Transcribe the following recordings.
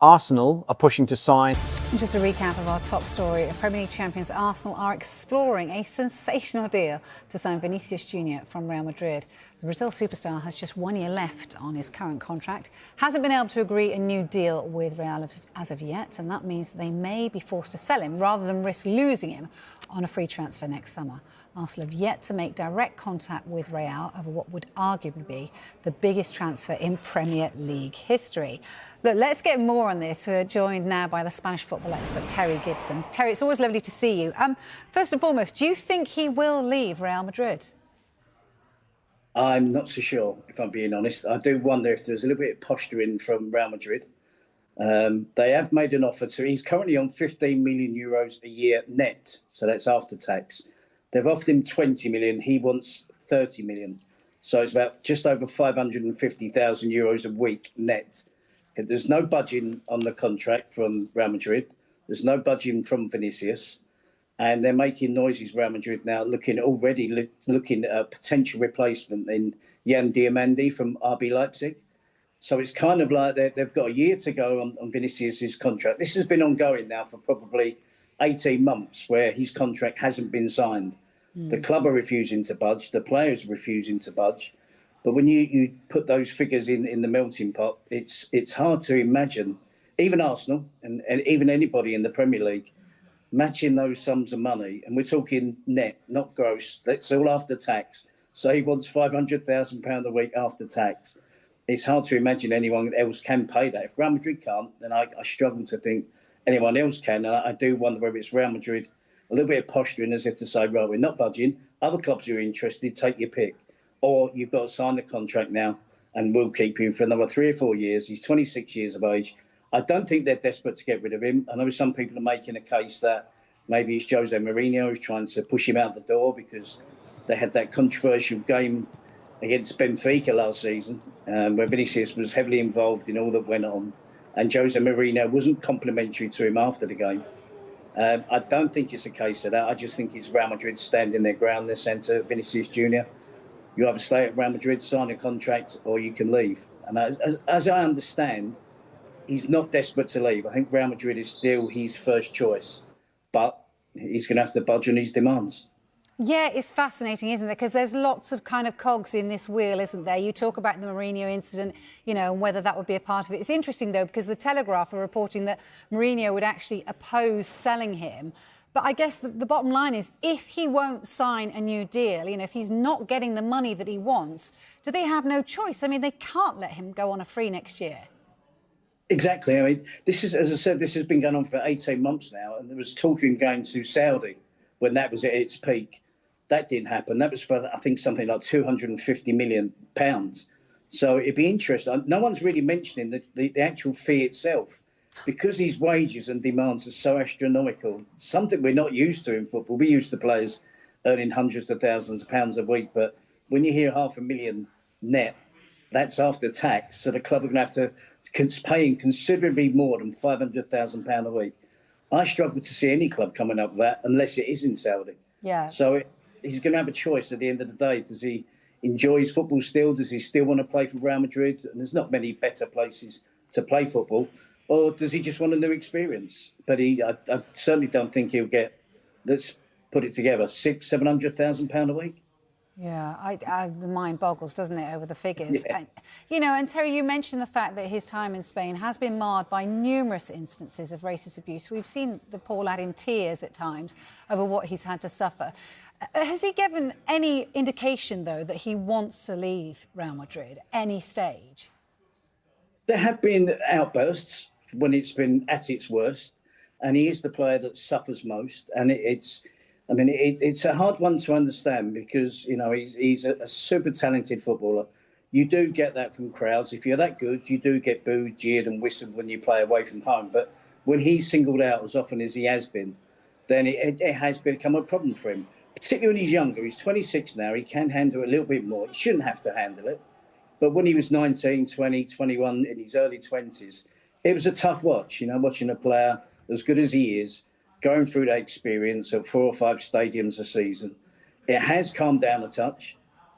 Arsenal are pushing to sign. Just a recap of our top story. Premier League champions Arsenal are exploring a sensational deal to sign Vinicius Junior from Real Madrid. The Brazil superstar has just 1 year left on his current contract, hasn't been able to agree a new deal with Real as of yet, and that means they may be forced to sell him rather than risk losing him on a free transfer next summer. Arsenal have yet to make direct contact with Real over what would arguably be the biggest transfer in Premier League history. Look, let's get more on this. We're joined now by the Spanish football expert, Terry Gibson. Terry, it's always lovely to see you. First and foremost, do you think he will leave Real Madrid? I'm not so sure, if I'm being honest. I do wonder if there's a little bit of posturing from Real Madrid. They have made an offer to... He's currently on 15 million euros a year net, so that's after tax. They've offered him 20 million. He wants 30 million. So it's about just over 550,000 euros a week net. There's no budging on the contract from Real Madrid. There's no budging from Vinicius. And they're making noises, Real Madrid now, looking at a potential replacement in Jan Diomande from RB Leipzig. So it's kind of like they've got a year to go on Vinicius's contract. This has been ongoing now for probably 18 months where his contract hasn't been signed. The club are refusing to budge. The players are refusing to budge. But when you put those figures in the melting pot, it's hard to imagine, even Arsenal and even anybody in the Premier League, matching those sums of money. And we're talking net, not gross. That's all after tax. So he wants £500,000 a week after tax. It's hard to imagine anyone else can pay that. If Real Madrid can't, then I struggle to think anyone else can. And I do wonder whether it's Real Madrid, a little bit of posturing as if to say, right, we're not budging. Other clubs who are interested, take your pick. Or you've got to sign the contract now and we'll keep you for another 3 or 4 years. He's 26 years of age. I don't think they're desperate to get rid of him. I know some people are making a case that maybe it's Jose Mourinho who's trying to push him out the door because they had that controversial game against Benfica last season where Vinicius was heavily involved in all that went on and Jose Mourinho wasn't complimentary to him after the game. I don't think it's a case of that. I just think it's Real Madrid standing their ground, their centre, Vinicius Junior. You either stay at Real Madrid, sign a contract, or you can leave. And as I understand, he's not desperate to leave. I think Real Madrid is still his first choice, but he's going to have to budge on his demands. Yeah, it's fascinating, isn't it? Because there's lots of kind of cogs in this wheel, isn't there? You talk about the Mourinho incident, you know, and whether that would be a part of it. It's interesting, though, because the Telegraph are reporting that Mourinho would actually oppose selling him. But I guess the bottom line is, if he won't sign a new deal, you know, if he's not getting the money that he wants, do they have no choice? I mean, they can't let him go on a free next year. Exactly. I mean, this is, as I said, this has been going on for 18 months now, and there was talk of him going to Saudi when that was at its peak. That didn't happen. That was for, I think, something like £250 million. So it'd be interesting. No one's really mentioning the actual fee itself because his wages and demands are so astronomical. Something we're not used to in football. We're used to players earning hundreds of thousands of pounds a week. But when you hear $500,000 net, that's after tax. So the club are going to have to pay him considerably more than £500,000 a week. I struggle to see any club coming up with that unless it is in Saudi. Yeah. So he's going to have a choice at the end of the day. Does he enjoy his football still? Does he still want to play for Real Madrid? And there's not many better places to play football. Or does he just want a new experience? But I certainly don't think he'll get, let's put it together, £700,000 a week. Yeah, the mind boggles, doesn't it, over the figures? Yeah. You know, and Terry, you mentioned the fact that his time in Spain has been marred by numerous instances of racist abuse. We've seen the poor lad in tears at times over what he's had to suffer. Has he given any indication, though, that he wants to leave Real Madrid at any stage? There have been outbursts when it's been at its worst, and he is the player that suffers most. And it's a hard one to understand because, you know, he's a super talented footballer. You do get that from crowds. If you're that good, you do get booed, jeered and whistled when you play away from home. But when he's singled out as often as he has been, then it has become a problem for him, particularly when he's younger. He's 26 now. He can handle it a little bit more. He shouldn't have to handle it. But when he was 19, 20, 21, in his early 20s, it was a tough watch, you know, watching a player as good as he is, going through that experience of 4 or 5 stadiums a season. It has calmed down a touch,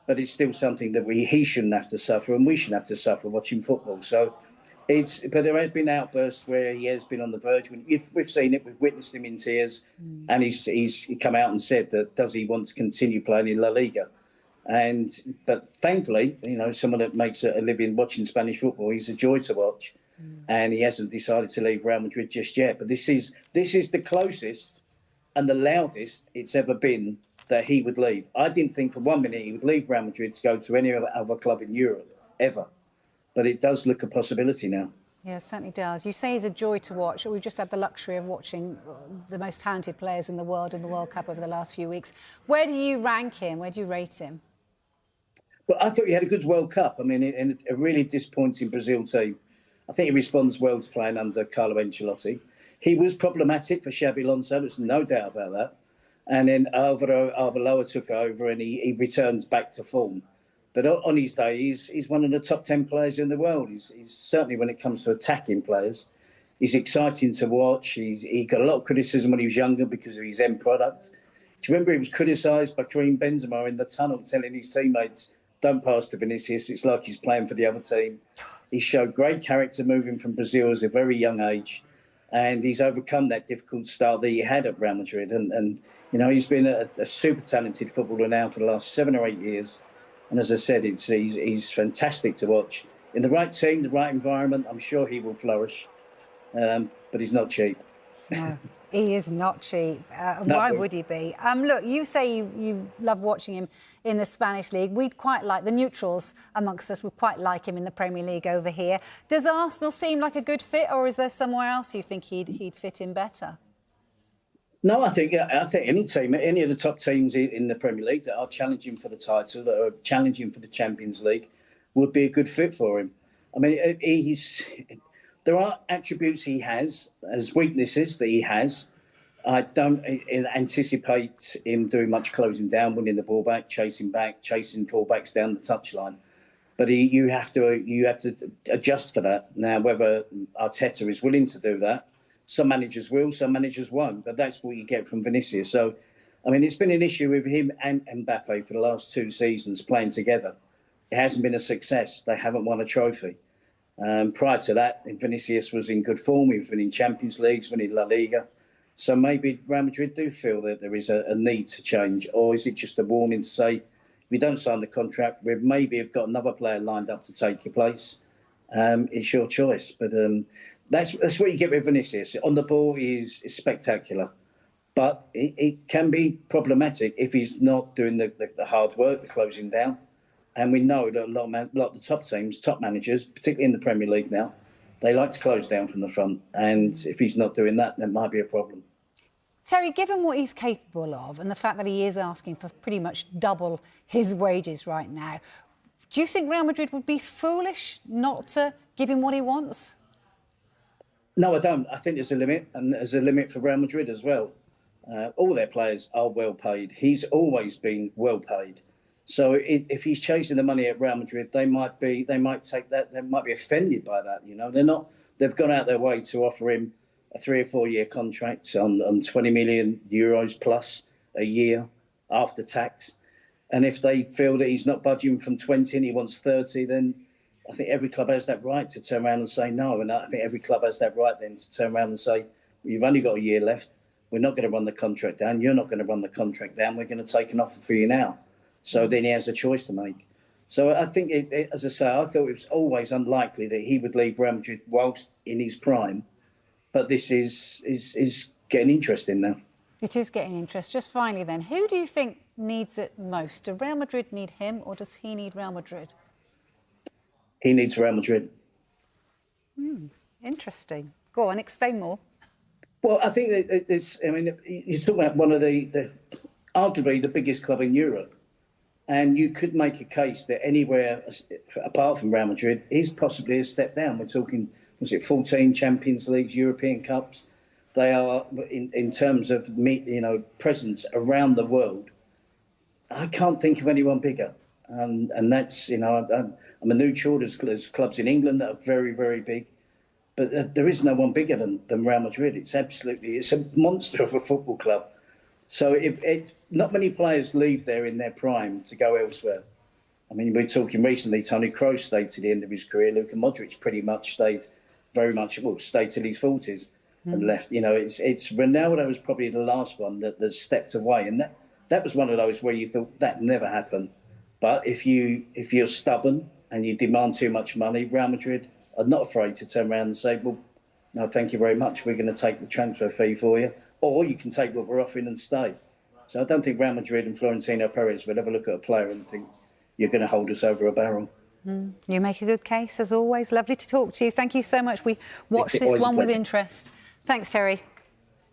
but it's still something that he shouldn't have to suffer and we shouldn't have to suffer watching football. So But there have been outbursts where he has been on the verge. We've seen it. We've witnessed him in tears, and he's come out and said that does he want to continue playing in La Liga? But thankfully, someone that makes a living watching Spanish football, he's a joy to watch, and he hasn't decided to leave Real Madrid just yet. But this is the closest and the loudest it's ever been that he would leave. I didn't think for 1 minute he would leave Real Madrid to go to any other club in Europe ever. But it does look a possibility now. Yeah, it certainly does. You say he's a joy to watch. We've just had the luxury of watching the most talented players in the world in the World Cup over the last few weeks. Where do you rank him? Where do you rate him? Well, I thought he had a good World Cup. I mean, in a really disappointing Brazil team. I think he responds well to playing under Carlo Ancelotti. He was problematic for Xabi Alonso, there's no doubt about that. And then Alvaro Arbeloa took over and he returns back to form. But on his day, he's one of the top 10 players in the world. He's certainly, when it comes to attacking players, he's exciting to watch. He got a lot of criticism when he was younger because of his end product. Do you remember he was criticised by Karim Benzema in the tunnel, telling his teammates, don't pass to Vinicius, it's like he's playing for the other team. He showed great character moving from Brazil at a very young age, and he's overcome that difficult start that he had at Real Madrid. And he's been a super talented footballer now for the last 7 or 8 years. And as I said, he's fantastic to watch. In the right team, the right environment, I'm sure he will flourish. But he's not cheap. No, he is not cheap. Why would he be? Look, you say you love watching him in the Spanish League. We'd quite like, the neutrals amongst us would quite like him in the Premier League over here. Does Arsenal seem like a good fit, or is there somewhere else you think he'd fit in better? No, I think any team, any of the top teams in the Premier League that are challenging for the title, that are challenging for the Champions League, would be a good fit for him. I mean, there are attributes he has as weaknesses that he has. I don't anticipate him doing much closing down, winning the ball back, chasing fullbacks down the touchline. But you have to adjust for that. Now, whether Arteta is willing to do that, some managers will, some managers won't. But that's what you get from Vinicius. So, I mean, it's been an issue with him and Mbappe for the last 2 seasons playing together. It hasn't been a success. They haven't won a trophy. Prior to that, Vinicius was in good form. He was winning Champions Leagues, winning La Liga. So maybe Real Madrid do feel that there is a need to change. Or is it just a warning to say, if you don't sign the contract, we maybe have got another player lined up to take your place. It's your choice. But that's what you get with Vinicius. On the ball, he's spectacular. But it can be problematic if he's not doing the hard work, the closing down. And we know that a lot of the top teams, top managers, particularly in the Premier League now, they like to close down from the front. And if he's not doing that, there might be a problem. Terry, given what he's capable of and the fact that he is asking for pretty much double his wages right now, do you think Real Madrid would be foolish not to give him what he wants? No, I don't. I think there's a limit, and there's a limit for Real Madrid as well. All their players are well paid. He's always been well paid. So if he's chasing the money at Real Madrid, they might take that. They might be offended by that. They're not. They've gone out their way to offer him a 3 or 4 year contract on 20 million euros plus a year after tax. And if they feel that he's not budging from 20 and he wants 30, then I think every club has that right to turn around and say no. And I think every club has that right then to turn around and say, you've only got a year left. We're not going to run the contract down. You're not going to run the contract down. We're going to take an offer for you now. So then he has a choice to make. So I think, as I say, I thought it was always unlikely that he would leave Real Madrid whilst in his prime. But this is getting interesting now. It is getting interesting. Just finally then, who do you think needs it most? Does Real Madrid need him, or does he need Real Madrid? He needs Real Madrid. Interesting. Go on, explain more. Well, I think that there's, I mean, you're talking about one of the arguably the biggest club in Europe. And you could make a case that anywhere apart from Real Madrid is possibly a step down. We're talking, 14 Champions Leagues, European Cups. They are, in terms of presence around the world, I can't think of anyone bigger. And that's, I'm a neutral. There's clubs in England that are very, very big. But there is no one bigger than Real Madrid. It's a monster of a football club. So not many players leave there in their prime to go elsewhere. I mean, we're talking recently, Toni Kroos stayed to the end of his career. Luka Modric pretty much stayed very much stayed till his 40s and left. You know, it's Ronaldo was probably the last one that stepped away, and that was one of those where you thought that never happened. But if you're stubborn and you demand too much money, Real Madrid are not afraid to turn around and say, well, no, thank you very much. We're going to take the transfer fee for you, or you can take what we're offering and stay. So I don't think Real Madrid and Florentino Perez would ever look at a player and think you're going to hold us over a barrel. You make a good case, as always. Lovely to talk to you. Thank you so much. We watch this one with interest. Thanks, Terry.